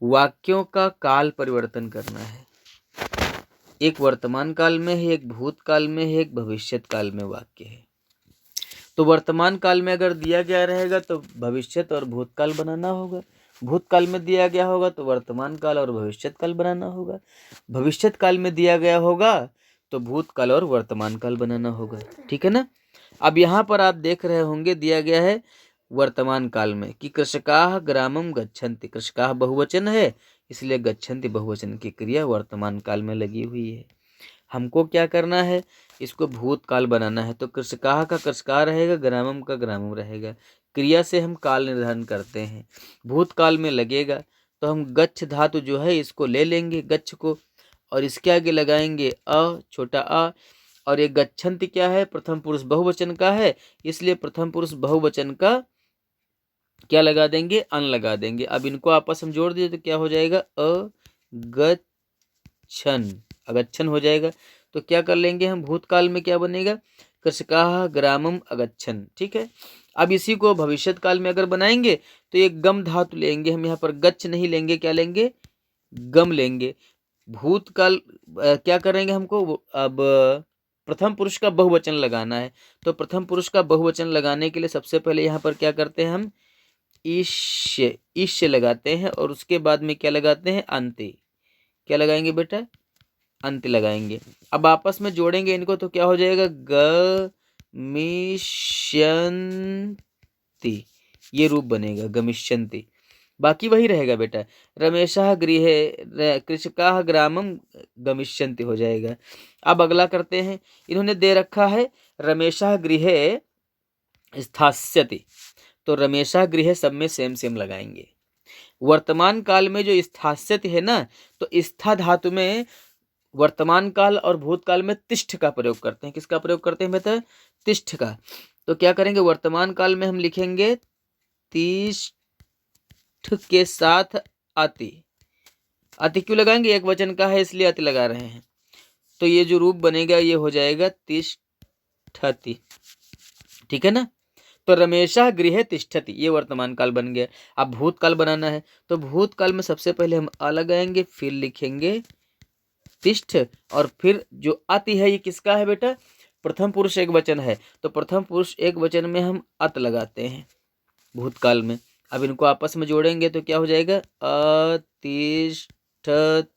वाक्यों का काल परिवर्तन करना है, एक वर्तमान काल में है, एक भूतकाल में है, एक भविष्यत काल में वाक्य है। तो वर्तमान काल में अगर दिया गया रहेगा तो भविष्यत और भूतकाल बनाना होगा, भूतकाल में दिया गया होगा तो वर्तमान काल और भविष्यत काल बनाना होगा, भविष्यत काल में दिया गया होगा तो भूतकाल और वर्तमान काल बनाना होगा, ठीक है ना। अब यहाँ पर आप देख रहे होंगे दिया गया है वर्तमान काल में कि कृषकाः ग्रामम गच्छन्ति, कृषकाः बहुवचन है इसलिए गच्छन्ति बहुवचन की क्रिया वर्तमान काल में लगी हुई है। हमको क्या करना है, इसको भूतकाल बनाना है तो कृषकाः का कृषका रहेगा, ग्रामम का ग्रामम रहेगा, क्रिया से हम काल निर्धारण करते हैं, भूतकाल में लगेगा तो हम गच्छ धातु जो है इसको ले लेंगे, गच्छ को, और इसके आगे लगाएंगे अ, छोटा अ, और ये गच्छन्ति क्या है, प्रथम पुरुष बहुवचन का है, इसलिए प्रथम पुरुष बहुवचन का क्या लगा देंगे, अन लगा देंगे। अब इनको आपस में जोड़ दिए तो क्या हो जाएगा, अगच्छन, अगच्छन हो जाएगा। तो क्या कर लेंगे हम, भूतकाल में क्या बनेगा, कृषकाः ग्रामम अगच्छन। ठीक है, अब इसी को भविष्यत काल में अगर बनाएंगे तो ये गम धातु लेंगे हम, यहाँ पर गच्छ नहीं लेंगे, क्या लेंगे, गम लेंगे। भूतकाल क्या करेंगे, हमको अब प्रथम पुरुष का बहुवचन लगाना है, तो प्रथम पुरुष का बहुवचन लगाने के लिए सबसे पहले यहाँ पर क्या करते हैं हम, ईश्य, ईश्य लगाते हैं और उसके बाद में क्या लगाते हैं, अंत्य। क्या लगाएंगे बेटा, अंत्य लगाएंगे। अब आपस में जोड़ेंगे इनको तो क्या हो जाएगा, गमिष्यन्ति, ये रूप बनेगा गमिष्यन्ति। बाकी वही रहेगा बेटा, रमेशः गृहे कृषकाः ग्रामम गमिष्यन्ति हो जाएगा। अब अगला करते हैं, इन्होंने दे रखा है रमेशः गृहे स्थास्यति, तो रमेशः गृह सब में सेम सेम लगाएंगे। वर्तमान काल में जो स्थास्यति है ना, तो स्था धातु में वर्तमान काल और भूतकाल में तिष्ठ का प्रयोग करते हैं। किसका प्रयोग करते हैं बेटा, तिष्ठ का। तो क्या करेंगे, वर्तमान काल में हम लिखेंगे तिष्ठ के साथ अति। अति क्यों लगाएंगे, एक वचन का है इसलिए अति लगा रहे हैं। तो ये जो रूप बनेगा ये हो जाएगा तिष्ठति। ठीक है ना, तो रमेशः गृहे तिष्ठति, ये वर्तमान काल बन गया। अब भूतकाल बनाना है, तो भूतकाल में सबसे पहले हम अ लगाएंगे, फिर लिखेंगे तिष्ठ, और फिर जो अति है ये किसका है बेटा, प्रथम पुरुष एक वचन है, तो प्रथम पुरुष एक वचन में हम अत लगाते हैं भूतकाल में। अब इनको आपस में जोड़ेंगे तो क्या हो जाएगा, अतिष्ठत,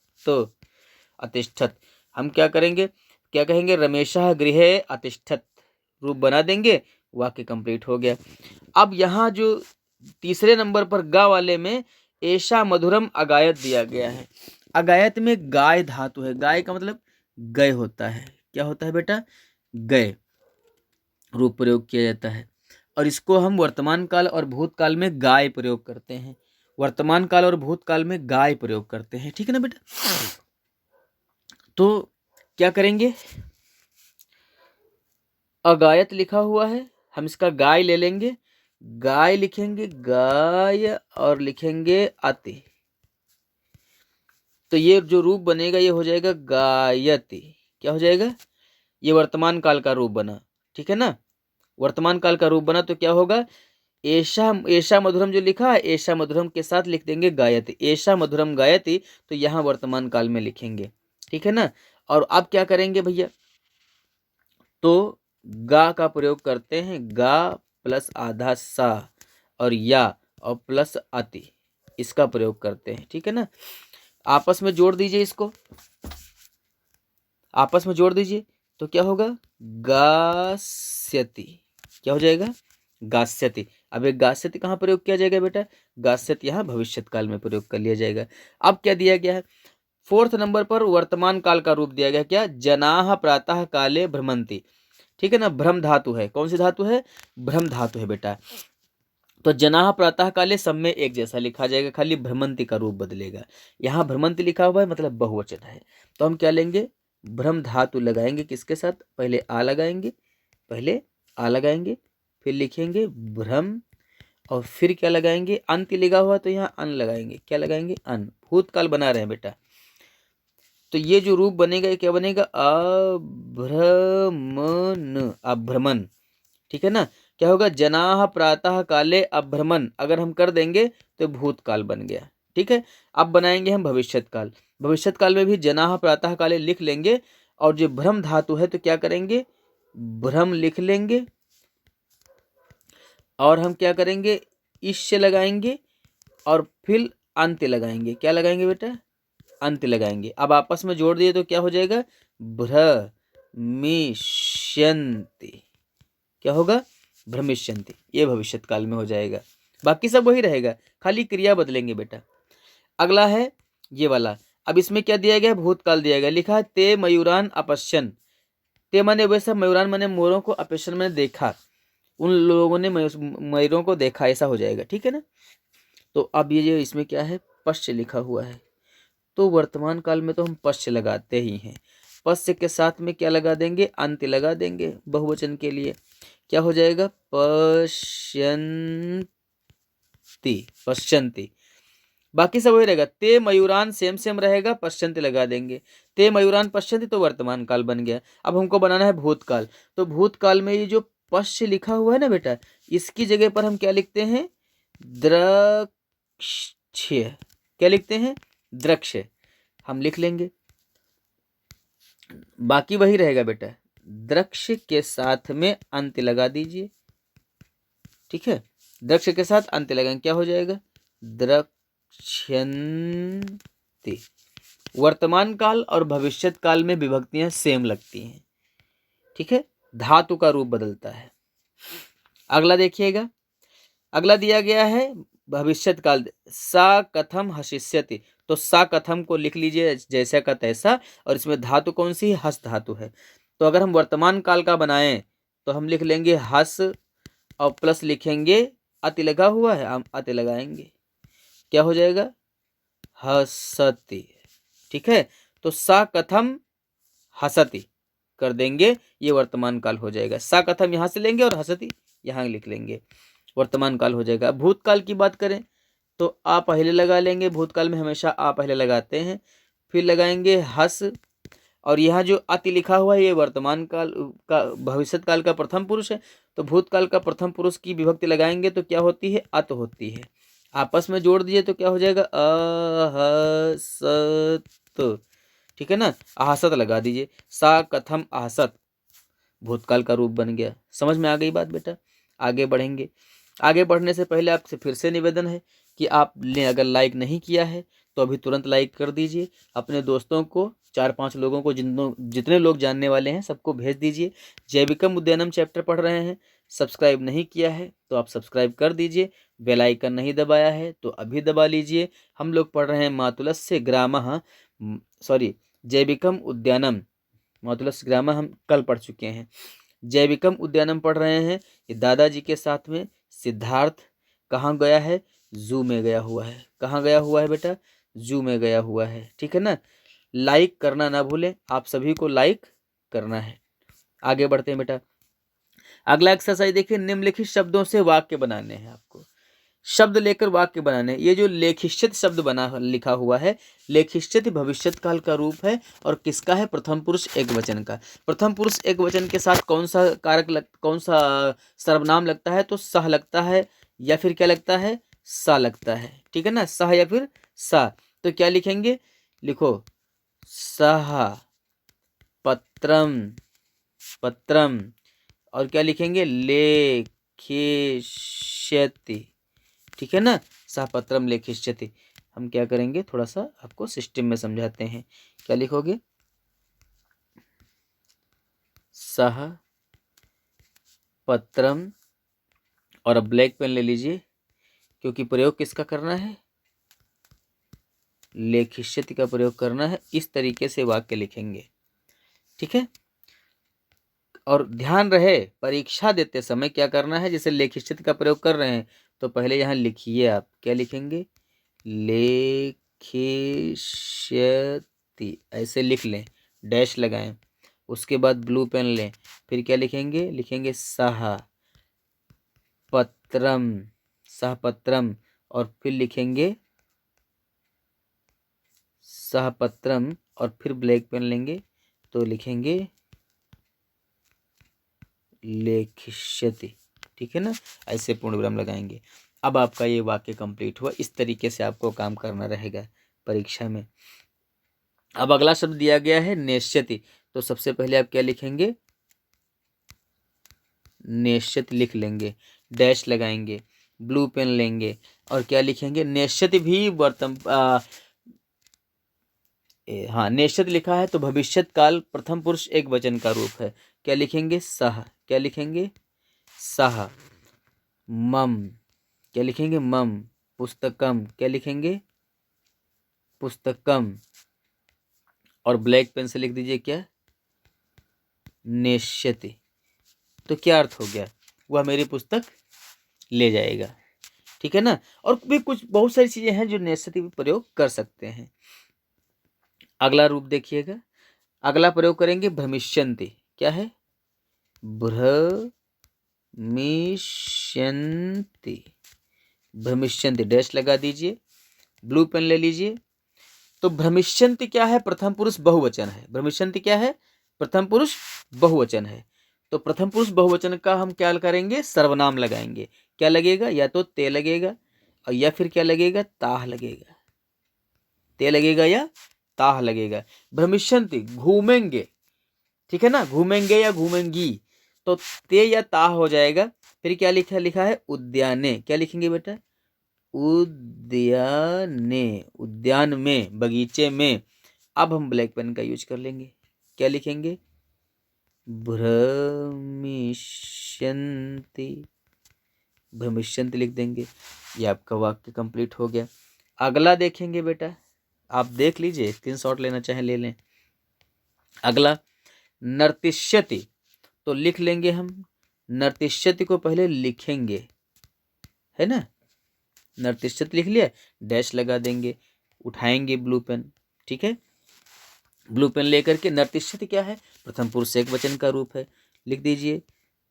अतिष्ठत। हम क्या करेंगे, क्या कहेंगे, रमेशः गृहे अतिष्ठत, रूप बना देंगे, वाक्य कंप्लीट हो गया। अब यहाँ जो तीसरे नंबर पर गा वाले में ऐशा मधुरम अगायत दिया गया है। अगायत में गाय धातु है, गाय का मतलब गय होता है। क्या होता है बेटा, गय रूप प्रयोग किया जाता है, और इसको हम वर्तमान काल और भूतकाल में गाय प्रयोग करते हैं। वर्तमान काल और भूतकाल में गाय प्रयोग करते हैं। ठीक है ना बेटा, तो क्या करेंगे, अगायत लिखा हुआ है, हम इसका गाय ले लेंगे, गाय लिखेंगे, गाय, और लिखेंगे अति, तो ये जो रूप बनेगा ये हो जाएगा गायति। क्या हो जाएगा, ये वर्तमान काल का रूप बना। ठीक है ना, वर्तमान काल का रूप बना तो क्या होगा, ऐशा, ऐशा मधुरम जो लिखा है, ऐशा मधुरम के साथ लिख देंगे गायति, ऐशा मधुरम गायति, तो यहाँ वर्तमान काल में लिखेंगे। ठीक है ना, और अब क्या करेंगे भैया, तो गा का प्रयोग करते हैं, गा प्लस आधा सा और या और प्लस अति, इसका प्रयोग करते हैं। ठीक है ना, आपस में जोड़ दीजिए, इसको आपस में जोड़ दीजिए तो क्या होगा, गास्यति। क्या हो जाएगा, गास्यति। अब एक गास्यति कहाँ प्रयोग किया जाएगा बेटा, गास्यति यहाँ भविष्यत काल में प्रयोग कर लिया जाएगा। अब क्या दिया गया है, फोर्थ नंबर पर वर्तमान काल का रूप दिया गया, क्या, जनाः प्रातः काले भ्रमंति। ठीक है ना, भ्रम धातु है, कौन सी धातु है, भ्रम धातु है बेटा। तो जनाः प्रातः काले सब में एक जैसा लिखा जाएगा, खाली भ्रमंति का रूप बदलेगा। यहाँ भ्रमंति लिखा हुआ है मतलब बहुवचन है, तो हम क्या लेंगे, भ्रम धातु लगाएंगे, किसके साथ, पहले आ लगाएंगे, पहले आ लगाएंगे, फिर लिखेंगे भ्रम, और फिर क्या लगाएंगे, अंत लगा हुआ तो यहाँ अन लगाएंगे। क्या लगाएंगे, अन। भूतकाल बना रहे हैं बेटा, तो ये जो रूप बनेगा ये क्या बनेगा, अभ्रमन, अभ्रमन। ठीक है ना, क्या होगा, जनाः प्रातः काले अभ्रमन, अगर हम कर देंगे तो भूतकाल बन गया। ठीक है, अब बनाएंगे हम भविष्यत काल। भविष्यत काल में भी जनाः प्रातः काले लिख लेंगे, और जो भ्रम धातु है तो क्या करेंगे, भ्रम लिख लेंगे, और हम क्या करेंगे, ईश्य लगाएंगे, और फिर अंत्य लगाएंगे। क्या लगाएंगे बेटा, अंत्य लगाएंगे। अब आपस में जोड़ दिए तो क्या हो जाएगा, भ्रमिष्यन्ति। क्या होगा, भ्रमिष्यन्ति, ये भविष्यत काल में हो जाएगा। बाकी सब वही रहेगा, खाली क्रिया बदलेंगे बेटा। अगला है ये वाला, अब इसमें क्या दिया गया, भूतकाल दिया गया, लिखा है ते मयूरान अपश्यन। ते माने वैसा, मयूरान माने मोरों को, अपश्यन माने देखा, उन लोगों ने मयूरों को देखा, ऐसा हो जाएगा। ठीक है ना, तो अब ये जो इसमें क्या है, पश्य लिखा हुआ है, तो वर्तमान काल में तो हम पश्य लगाते ही हैं। पश्य के साथ में क्या लगा देंगे, अंत्य लगा देंगे बहुवचन के लिए। क्या हो जाएगा, पश्यन्ति, पश्यन्ति। बाकी सब वही रहेगा, ते मयूरान सेम सेम रहेगा, पश्यन्ति लगा देंगे। ते मयूरान पश्यन्ति तो वर्तमान काल बन गया। अब हमको बनाना है भूतकाल, तो भूतकाल में ये जो पश्य लिखा हुआ है ना बेटा, इसकी जगह पर हम क्या लिखते हैं, द्रक्ष्य। क्या लिखते हैं, द्रक्ष्य हम लिख लेंगे। बाकी वही रहेगा बेटा, द्रक्ष्य के साथ में अंत्य लगा दीजिए। ठीक है, द्रक्ष्य के साथ अंत्य लगाएंगे, क्या हो जाएगा, द्रक्ष्यन्ति। वर्तमान काल और भविष्यत काल में विभक्तियां सेम लगती हैं। ठीक है, धातु का रूप बदलता है। अगला देखिएगा, अगला दिया गया है भविष्यत काल, सा कथम हसिष्यति। तो सा कथम को लिख लीजिए जैसा का तैसा, और इसमें धातु कौन सी है, हस धातु है। तो अगर हम वर्तमान काल का बनाएं तो हम लिख लेंगे हस और प्लस लिखेंगे, अति लगा हुआ है, हम अति लगाएंगे, क्या हो जाएगा, हसति। ठीक है, तो सा कथम हसति कर देंगे, ये वर्तमान काल हो जाएगा। सा कथम यहाँ से लेंगे और हसति यहाँ लिख लेंगे, वर्तमान काल हो जाएगा। भूतकाल की बात करें तो आ पहले लगा लेंगे, भूतकाल में हमेशा आ पहले लगाते हैं, फिर लगाएंगे हस, और यहाँ जो अति लिखा हुआ है ये वर्तमान काल का, भविष्यत काल का प्रथम पुरुष है, तो भूतकाल का प्रथम पुरुष की विभक्ति लगाएंगे तो क्या होती है, अत होती है। आपस में जोड़ दीजिए तो क्या हो जाएगा, अहसत। ठीक है ना, आहसत लगा दीजिए, सा कथम आहसत, भूतकाल का रूप बन गया। समझ में आ गई बात बेटा, आगे बढ़ेंगे। आगे बढ़ने से पहले आपसे फिर से निवेदन है कि आपने अगर लाइक नहीं किया है तो अभी तुरंत लाइक कर दीजिए, अपने दोस्तों को, 4-5 लोगों को, जितने लोग जानने वाले हैं सबको भेज दीजिए। जैविकम उद्यानम चैप्टर पढ़ रहे हैं, सब्सक्राइब नहीं किया है तो आप सब्सक्राइब कर दीजिए, बेल आइकन नहीं दबाया है तो अभी दबा लीजिए। हम लोग पढ़ रहे हैं मातुलस्य ग्रामः, जैविकम उद्यानम, मातुलस्य ग्रामः हम कल पढ़ चुके हैं, जैविकम उद्यानम पढ़ रहे हैं। ये दादाजी के साथ में सिद्धार्थ कहाँ गया है, जू में गया हुआ है। कहाँ गया हुआ है बेटा, जू में गया हुआ है। ठीक है ना, लाइक करना ना भूलें, आप सभी को लाइक करना है। आगे बढ़ते हैं बेटा, अगला एक्सरसाइज देखिए, निम्नलिखित शब्दों से वाक्य बनाने हैं आपको, शब्द लेकर वाक्य बनाने। ये जो लेखिष्यति शब्द बना लिखा हुआ है, लेखिष्यति भविष्यत काल का रूप है और किसका है, प्रथम पुरुष एक वचन का। प्रथम पुरुष एक वचन के साथ कौन सा कारक कौन सा सर्वनाम लगता है, तो सह लगता है या फिर क्या लगता है, सा लगता है। ठीक है ना, सह या फिर सा। तो क्या लिखेंगे, लिखो सह पत्रम, पत्रम, और क्या लिखेंगे, लेखिष्यति। ठीक है ना, सहपत्रम लेखिष्यति। हम क्या करेंगे, थोड़ा सा आपको सिस्टम में समझाते हैं। क्या लिखोगे, सह पत्रम, और अब ब्लैक पेन ले लीजिए क्योंकि प्रयोग किसका करना है, लेखिष्यति का प्रयोग करना है। इस तरीके से वाक्य लिखेंगे। ठीक है, और ध्यान रहे परीक्षा देते समय क्या करना है, जैसे लेखिष्यति का प्रयोग कर रहे हैं तो पहले यहाँ लिखिए आप, क्या लिखेंगे, लेखिष्यति, ऐसे लिख लें, डैश लगाएं, उसके बाद ब्लू पेन लें, फिर क्या लिखेंगे, लिखेंगे सह पत्रम, सहपत्रम, और फिर लिखेंगे सहपत्रम, और फिर ब्लैक पेन लेंगे तो लिखेंगे लेखिष्यति। ठीक है ना, ऐसे पूर्ण विराम लगाएंगे। अब आपका ये वाक्य कंप्लीट हुआ। इस तरीके से आपको काम करना रहेगा परीक्षा में। अब अगला शब्द दिया गया है नेष्यति, तो सबसे पहले आप क्या लिखेंगे, नेष्यति लिख लेंगे, डैश लगाएंगे, ब्लू पेन लेंगे, और क्या लिखेंगे, नेष्यति भी हाँ, नेष्यति लिखा है तो भविष्यत काल प्रथम पुरुष एक वचन का रूप है। क्या लिखेंगे, सह, क्या लिखेंगे, सह मम, क्या लिखेंगे, मम पुस्तकम, क्या लिखेंगे, पुस्तकम, और ब्लैक पेन से लिख दीजिए क्या, नेष्यति। तो क्या अर्थ हो गया, वह मेरी पुस्तक ले जाएगा। ठीक है ना, और भी कुछ बहुत सारी चीजें हैं जो नेष्यति भी प्रयोग कर सकते हैं। अगला रूप देखिएगा, अगला प्रयोग करेंगे भ्रमिष्यन्ति। क्या है? भ्रमिष्यन्ति। भ्रमिष्यन्ति डैश लगा दीजिए, ब्लू पेन ले लीजिए। तो भ्रमिष्यन्ति क्या है? प्रथम पुरुष बहुवचन है। भ्रमिष्यन्ति क्या है? प्रथम पुरुष बहुवचन है। तो प्रथम पुरुष बहुवचन का हम क्या करेंगे? सर्वनाम लगाएंगे। क्या लगेगा? या तो ते लगेगा और या फिर क्या लगेगा? ताह लगेगा। ते लगेगा या ताह लगेगा। भ्रमिष्यन्ति घूमेंगे, ठीक है ना, घूमेंगे या घूमेंगी, तो ते या ताह हो जाएगा। फिर क्या लिखा है? उद्याने। क्या लिखेंगे बेटा? उद्याने, उद्यान में, बगीचे में। अब हम ब्लैक पेन का यूज कर लेंगे। क्या लिखेंगे? भ्रमिष्यन्ति। भ्रमिष्यन्ति लिख देंगे। ये आपका वाक्य कंप्लीट हो गया। अगला देखेंगे बेटा, आप देख लीजिए, स्क्रीनशॉट लेना चाहे ले लें। अगला नर्तिष्यति, तो लिख लेंगे हम। नर्तिष्यति को पहले लिखेंगे, है ना। नर्तिष्यति लिख लिया, डैश लगा देंगे, उठाएंगे ब्लू पेन, ठीक है। ब्लू पेन लेकर के नर्तिष्यति क्या है? प्रथम पुरुष एक वचन का रूप है। लिख दीजिए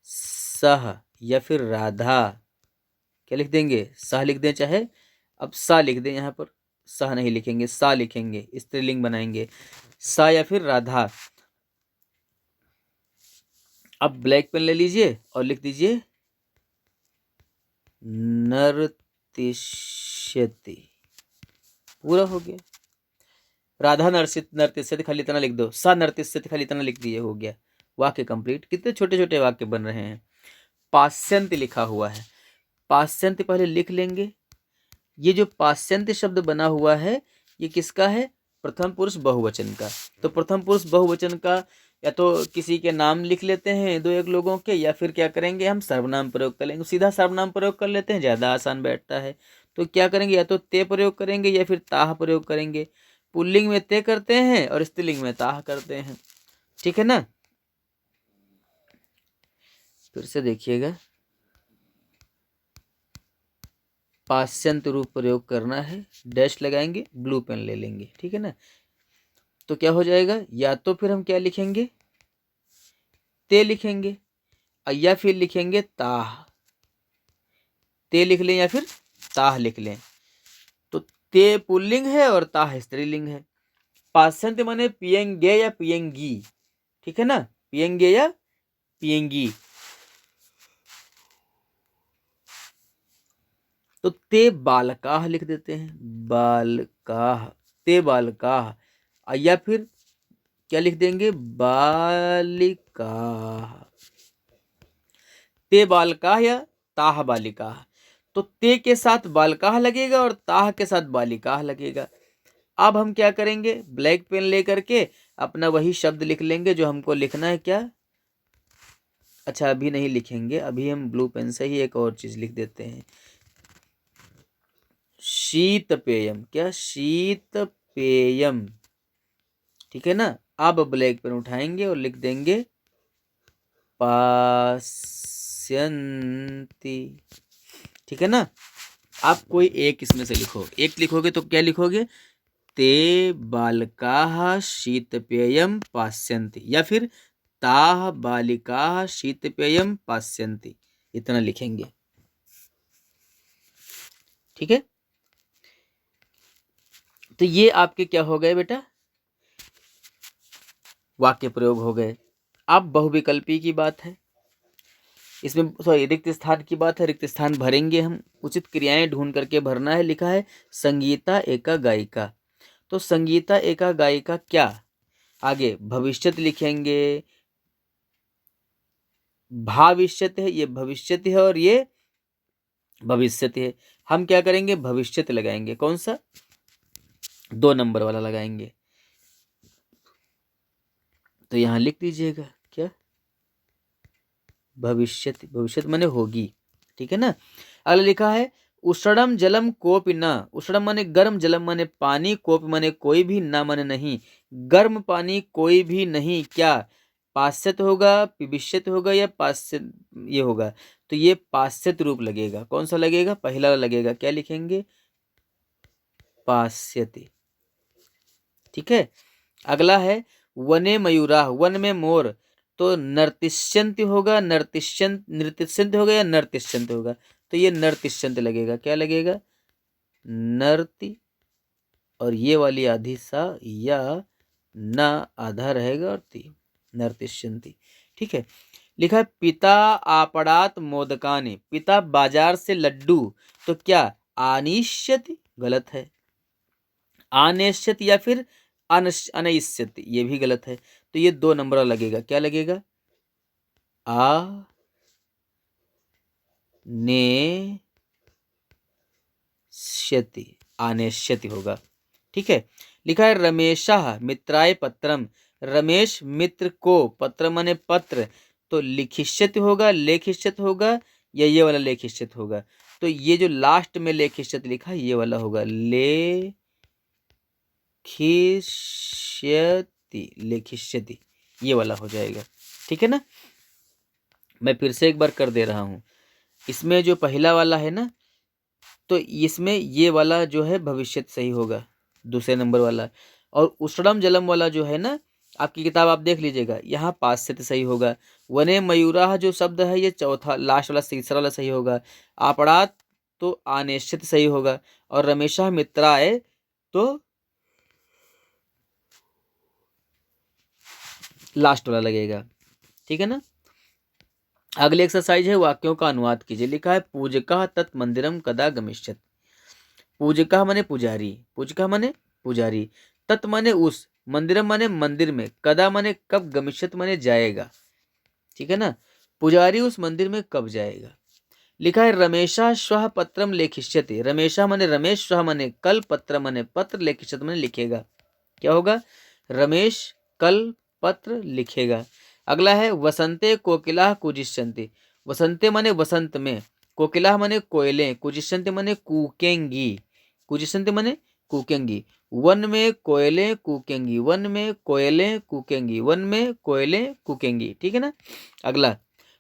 सह या फिर राधा। क्या लिख देंगे? सह लिख दें, चाहे अब सा लिख दें। यहाँ पर सह नहीं लिखेंगे, सा लिखेंगे, स्त्रीलिंग बनाएंगे, सा या फिर राधा। अब ब्लैक पेन ले लीजिए और लिख दीजिए नर्तिष्यति। पूरा हो गया। राधा नर्तिष्यति खाली इतना लिख दो, सा नर्तिष्यति खाली इतना लिख दिए, हो गया वाक्य कंप्लीट। कितने छोटे छोटे वाक्य बन रहे हैं। पास्यन्ति लिखा हुआ है, पास्यन्ति पहले लिख लेंगे। ये जो पास्यन्ति शब्द बना हुआ है, ये किसका है? प्रथम पुरुष बहुवचन का। तो प्रथम पुरुष बहुवचन का या तो किसी के नाम लिख लेते हैं, दो एक लोगों के, या फिर क्या करेंगे? हम सर्वनाम प्रयोग कर लेंगे। सीधा सर्वनाम प्रयोग कर लेते हैं, ज़्यादा आसान बैठता है। तो क्या करेंगे? या तो ते प्रयोग करेंगे या फिर ताह प्रयोग करेंगे। पुल्लिंग में ते करते हैं और स्त्रीलिंग में ताह करते हैं, ठीक है ना। फिर से देखिएगा, पास्यन्त रूप प्रयोग करना है, डैश लगाएंगे, ब्लू पेन ले लेंगे, ठीक है ना। तो क्या हो जाएगा? या तो फिर हम क्या लिखेंगे? ते लिखेंगे या फिर लिखेंगे ताह। ते लिख लें या फिर ताह लिख लें। तो ते पुल्लिंग है और ताह स्त्रीलिंग है। पास्यन्त माने पियेंगे या पियेंगी, ठीक है ना, पियेंगे या पियेंगी। तो ते बालकाह लिख देते हैं, बालकाह, ते बालकाह। या फिर क्या लिख देंगे? बालिकाह। ते बालकाह या ताह बालिकाह। तो ते के साथ बालकाह लगेगा और ताह के साथ बालिकाह लगेगा। अब हम क्या करेंगे? ब्लैक पेन लेकर के अपना वही शब्द लिख लेंगे जो हमको लिखना है। क्या? अच्छा, अभी नहीं लिखेंगे, अभी हम ब्लू पेन से ही एक और चीज लिख देते हैं। शीत पेयम। क्या? शीत पेयम, ठीक है ना। अब ब्लैक पेन उठाएंगे और लिख देंगे पास्यन्ति, ठीक है ना। आप कोई एक इसमें से लिखो, एक लिखोगे तो क्या लिखोगे? ते बालकाः शीतपेयम पास्यन्ति, या फिर ताः बालिकाः शीतपेयम पास्यन्ति, इतना लिखेंगे, ठीक है। तो ये आपके क्या हो गए बेटा? वाक्य प्रयोग हो गए। अब बहुविकल्पी की बात है, इसमें सॉरी रिक्त स्थान की बात है। रिक्त स्थान भरेंगे हम, उचित क्रियाएं ढूंढ करके भरना है। लिखा है संगीता एका गायिका, तो संगीता एका गायिका क्या? आगे भविष्यत लिखेंगे, भाविष्यत है, ये भविष्यत है और ये भविष्यत है। हम क्या करेंगे? भविष्यत लगाएंगे। कौन सा? 2 नंबर वाला लगाएंगे। तो यहां लिख दीजिएगा क्या? भविष्यत, भविष्यत माने होगी, ठीक है ना। अगला लिखा है उष्णम जलम कोपि न। उष्णम माने गर्म, जलम माने पानी, कोपि माने कोई भी, न माने नहीं। गर्म पानी कोई भी नहीं, क्या? पाश्चात्य होगा, पिबिष्यत होगा या पाश्चात्य ये होगा? तो ये पाश्चात्य रूप लगेगा। कौन सा लगेगा? पहला लगेगा। क्या लिखेंगे? पाश्चात्य, ठीक है। अगला है वने मयूराः, वन में मोर, तो नर्तिष्यन्ति होगा, नृतिष्यन्ति होगा या नर्तिष्यन्ति होगा, तो ये नर्तिष्यन्ति लगेगा। क्या लगेगा? नर्ति, और ये वाली आधी सा या न आधा रहेगा और ती, नर्तिष्यन्ति। ठीक है। लिखा है पिता आपड़ात मोदकानि, पिता बाजार से लड्डू, तो क्या आनिष्यति? गलत है। आनेष्यति या फिर अनैष्यति, ये भी गलत है। तो ये 2 नंबर लगेगा। क्या लगेगा? आ ने श्यति, आनेष्यति होगा। ठीक है। लिखा है रमेशः मित्राय पत्रम, रमेश मित्र को, पत्र माने पत्र, तो लिखिष्यति होगा, लेखिष्यति होगा, या ये वाला लेखिष्यति होगा? तो ये जो लास्ट में लेखिष्यति लिखा है ये वाला होगा, लेखिष्यति, ये वाला हो जाएगा। ठीक है ना। मैं फिर से एक बार कर दे रहा हूं। इसमें जो पहला वाला है ना, तो इसमें ये वाला जो है भविष्य सही होगा, दूसरे नंबर वाला। और उष्णम जलम वाला जो है ना, आपकी किताब आप देख लीजिएगा, यहाँ पाश्चात्य सही होगा। वने मयूराः जो शब्द है ये चौथा लास्ट वाला तीसरा वाला सही होगा। आपड़ात तो आनेष्यत सही होगा। और रमेशः मित्राय तो लास्ट वाला लगेगा। ठीक है ना। अगली एक्सरसाइज है वाक्यों का अनुवाद कीजिए। लिखा है पूजकः तत् मंदिरम कदा गमिष्यति। पूजकः माने पुजारी, पूजकः माने पुजारी, तत् माने उस, मंदिरम माने मंदिर में, कदा माने कब, गमिष्यति माने जाएगा। ठीक है ना। पुजारी उस मंदिर में कब जाएगा। लिखा है रमेशः श्वः पत्रम लेखिष्यति। रमेशः माने रमेश, श्वः माने कल, पत्र माने पत्र, लेखिष्यति माने लिखेगा। क्या होगा? रमेश कल पत्र लिखेगा। अगला है वसंते कोकिलाः कूजिष्यन्ति। वसंते माने वसंत में, कोकिलाः माने कोयलें, कूजिष्यन्ति माने कूकेंगी, कूजिष्यन्ति माने कूकेंगी। वन में कोयलें कूकेंगी, वन में कोयलें कूकेंगी, वन में कोयलें कूकेंगी। ठीक है ना। अगला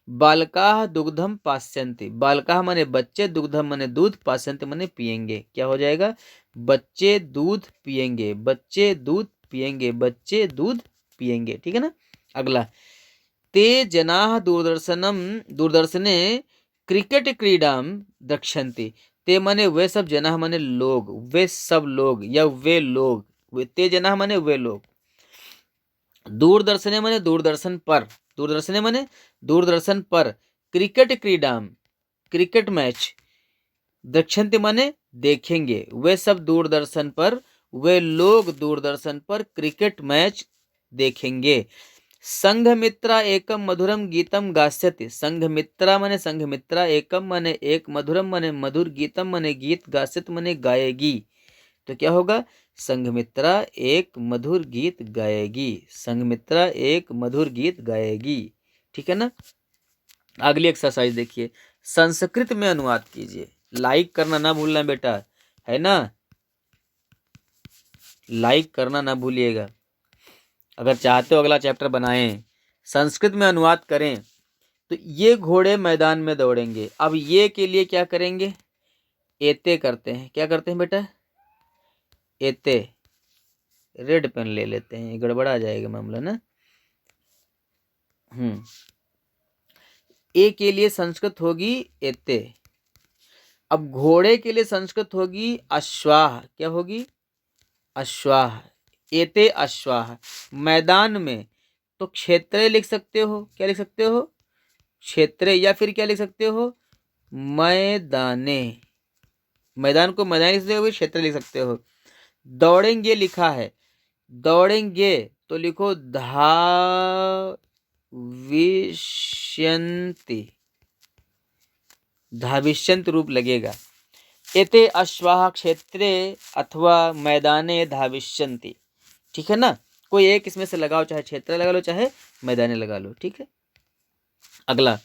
बालकाः दुग्धम पास्यन्ति। बालकाः माने बच्चे, दुग्धम माने दूध, पास्यन्ति माने पिएंगे। क्या हो जाएगा? बच्चे दूध पिएंगे, बच्चे दूध पिएंगे, बच्चे दूध पिएंगे। ठीक है ना। अगला ते जनाः दूरदर्शने क्रिकेट क्रीडां द्रक्ष्यन्ति। ते माने वे सब, जनाः माने लोग, वे सब लोग या वे लोग, ते जनाः माने वे लोग। दूरदर्शने माने दूरदर्शन पर, दूरदर्शने माने दूरदर्शन पर, क्रिकेट क्रीडां क्रिकेट मैच, द्रक्ष्यन्ति माने देखेंगे, वे सब दूरदर्शन पर, वे लोग दूरदर्शन पर क्रिकेट मैच देखेंगे। संघमित्रा एकम मधुरम गीतम गास्यति। संघमित्रा माने संघमित्रा, एकम माने एक, मधुरम माने मधुर, गीतम माने गीत, गास्यति माने गाएगी। तो क्या होगा? संघमित्रा एक मधुर गीत गाएगी, संघमित्रा एक मधुर गीत गाएगी। ठीक है ना। अगली एक्सरसाइज देखिए, संस्कृत में अनुवाद कीजिए। लाइक करना ना भूलना बेटा, है ना। लाइक करना ना भूलिएगा। अगर चाहते हो अगला चैप्टर बनाएं, संस्कृत में अनुवाद करें। तो ये घोड़े मैदान में दौड़ेंगे। अब ये के लिए क्या करेंगे? एते करते हैं। क्या करते हैं बेटा? एते। रेड पेन ले लेते हैं, गड़बड़ा जाएगा मामला ना। ए के लिए संस्कृत होगी एते। अब घोड़े के लिए संस्कृत होगी अश्वाह। क्या होगी? अश्वाह। एते अश्वाह। मैदान में तो क्षेत्र लिख सकते हो। क्या लिख सकते हो? क्षेत्र, या फिर क्या लिख सकते हो? मैदाने। मैदान को मैदान लिख सकते हो, क्षेत्र लिख सकते हो। दौड़ेंगे लिखा है, दौड़ेंगे तो लिखो धाविष्यन्ति, धाविष्यन्ति रूप लगेगा। एते अश्वाः क्षेत्रे अथवा मैदाने धाविष्यन्ति। ठीक है ना। कोई एक इसमें से लगाओ, चाहे क्षेत्र लगा लो चाहे मैदाने लगा लो। ठीक है। अगला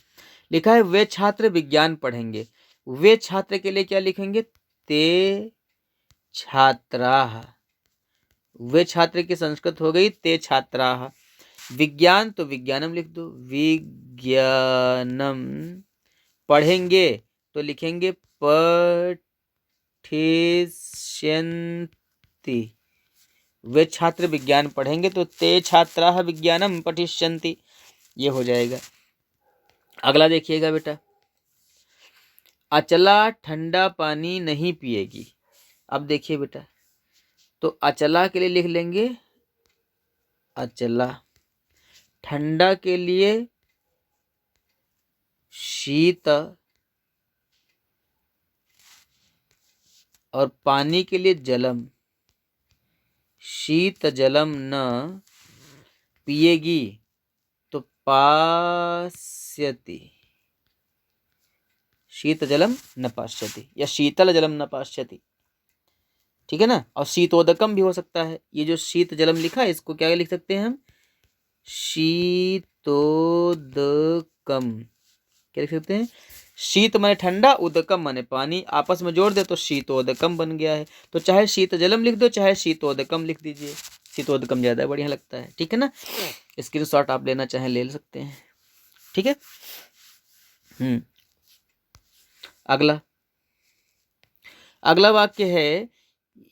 लिखा है वे छात्र विज्ञान पढ़ेंगे। वे छात्र के लिए क्या लिखेंगे? ते छात्राः। वे छात्र की संस्कृत हो गई ते छात्राः। विज्ञान तो विज्ञानम लिख दो, विज्ञानम। पढ़ेंगे तो लिखेंगे पठिष्यन्ति, वे छात्र विज्ञान पढ़ेंगे तो ते छात्राः विज्ञानम पठिष्यन्ति, ये हो जाएगा। अगला देखिएगा बेटा, अचला ठंडा पानी नहीं पिएगी। अब देखिए बेटा, तो अचला के लिए लिख लेंगे अचला, ठंडा के लिए शीत और पानी के लिए जलम। शीत जलम न पिएगी तो पास्यति, शीत जलम न पास्यति या शीतल जलम न पास्यति, ठीक है ना। और शीतोदकम भी हो सकता है। ये जो शीत जलम लिखा है इसको क्या लिख सकते हैं हम, शीतोदकम, क्या लिख सकते हैं, शीत माने ठंडा, उदकम माने पानी, आपस में जोड़ दे तो शीतोदकम बन गया है। तो चाहे शीत जलम लिख दो चाहे शीतोदकम लिख दीजिए, शीतोदकम ज्यादा बढ़िया लगता है, ठीक है ना। स्क्रीनशॉट आप लेना चाहें ले सकते हैं, ठीक है। अगला वाक्य है,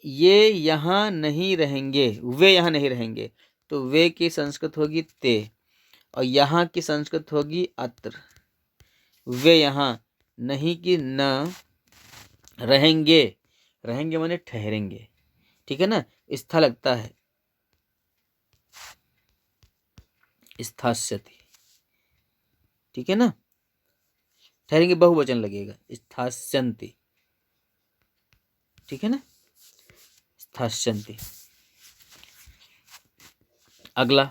ये यहाँ नहीं रहेंगे, वे यहाँ नहीं रहेंगे, तो वे की संस्कृत होगी ते, और यहाँ की संस्कृत होगी अत्र। वे यहाँ नहीं की न, रहेंगे, रहेंगे माने ठहरेंगे, ठीक है ना। स्था लगता है, स्थास्यति, ठीक है ना। ठहरेंगे बहुवचन लगेगा, स्थास्यन्ति, ठीक है ना, स्थास्यन्ति। अगला,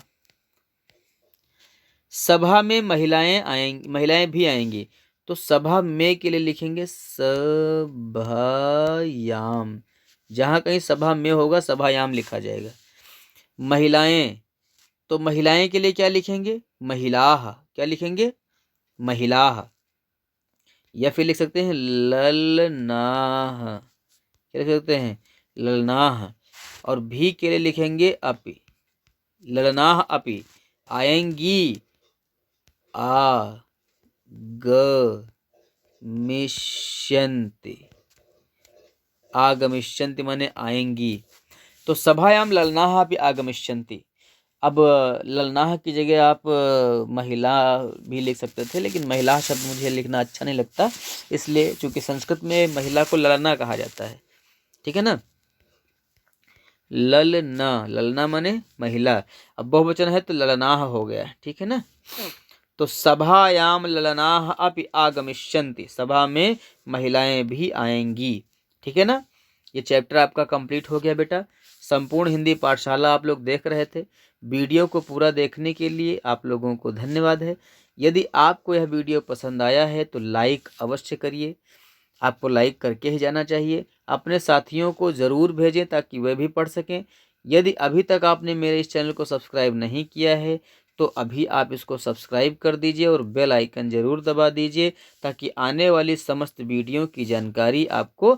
सभा में महिलाएं आएंगी, महिलाएं भी आएंगी, तो सभा में के लिए लिखेंगे सभायाम। जहां कहीं सभा में होगा सभायाम लिखा जाएगा। महिलाएं, तो महिलाएं के लिए क्या लिखेंगे, महिलाः, क्या लिखेंगे, महिलाः, या फिर लिख सकते हैं ललनाः, क्या लिख सकते हैं, ललनाः। और भी के लिए लिखेंगे अपि, ललनाः अपि आएंगी, आगमिष्यन्ति, आगमिष्यन्ति माने आएंगी। तो सभायाम ललनाः अपि आगमिष्यन्ति। अब ललनाः की जगह आप महिला भी लिख सकते थे, लेकिन महिला शब्द मुझे लिखना अच्छा नहीं लगता, इसलिए चूंकि संस्कृत में महिला को ललना कहा जाता है, ठीक है ना। ललना, ललना माने महिला, अब बहुवचन है तो ललनाः हो गया, ठीक है ना। तो सभायाम ललनाः अपि आगमिष्यन्ति, सभा में महिलाएं भी आएंगी, ठीक है ना। ये चैप्टर आपका कंप्लीट हो गया बेटा। संपूर्ण हिंदी पाठशाला आप लोग देख रहे थे। वीडियो को पूरा देखने के लिए आप लोगों को धन्यवाद है। यदि आपको यह वीडियो पसंद आया है तो लाइक अवश्य करिए, आपको लाइक करके ही जाना चाहिए। अपने साथियों को ज़रूर भेजें ताकि वे भी पढ़ सकें। यदि अभी तक आपने मेरे इस चैनल को सब्सक्राइब नहीं किया है तो अभी आप इसको सब्सक्राइब कर दीजिए और बेल आइकन ज़रूर दबा दीजिए, ताकि आने वाली समस्त वीडियो की जानकारी आपको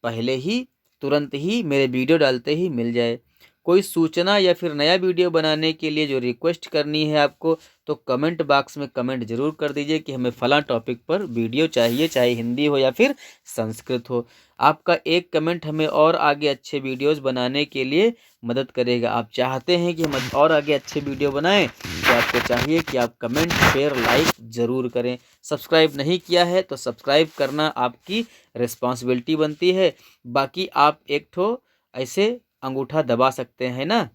पहले ही, तुरंत ही मेरे वीडियो डालते ही मिल जाए। कोई सूचना या फिर नया वीडियो बनाने के लिए जो रिक्वेस्ट करनी है आपको, तो कमेंट बॉक्स में कमेंट जरूर कर दीजिए कि हमें फलां टॉपिक पर वीडियो चाहिए, चाहे हिंदी हो या फिर संस्कृत हो। आपका एक कमेंट हमें और आगे अच्छे वीडियोस बनाने के लिए मदद करेगा। आप चाहते हैं कि हम और आगे अच्छे वीडियो बनाएं, तो आपको चाहिए कि आप कमेंट, शेयर, लाइक ज़रूर करें। सब्सक्राइब नहीं किया है तो सब्सक्राइब करना आपकी रिस्पॉन्सिबिलिटी बनती है। बाकी आप एक ठो ऐसे अंगूठा दबा सकते हैं ना,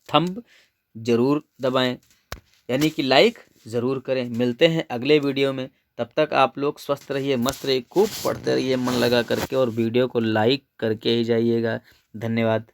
थंब जरूर दबाएं, यानी कि लाइक ज़रूर करें। मिलते हैं अगले वीडियो में, तब तक आप लोग स्वस्थ रहिए, मस्त रहिए, खूब पढ़ते रहिए मन लगा करके, और वीडियो को लाइक करके ही जाइएगा। धन्यवाद।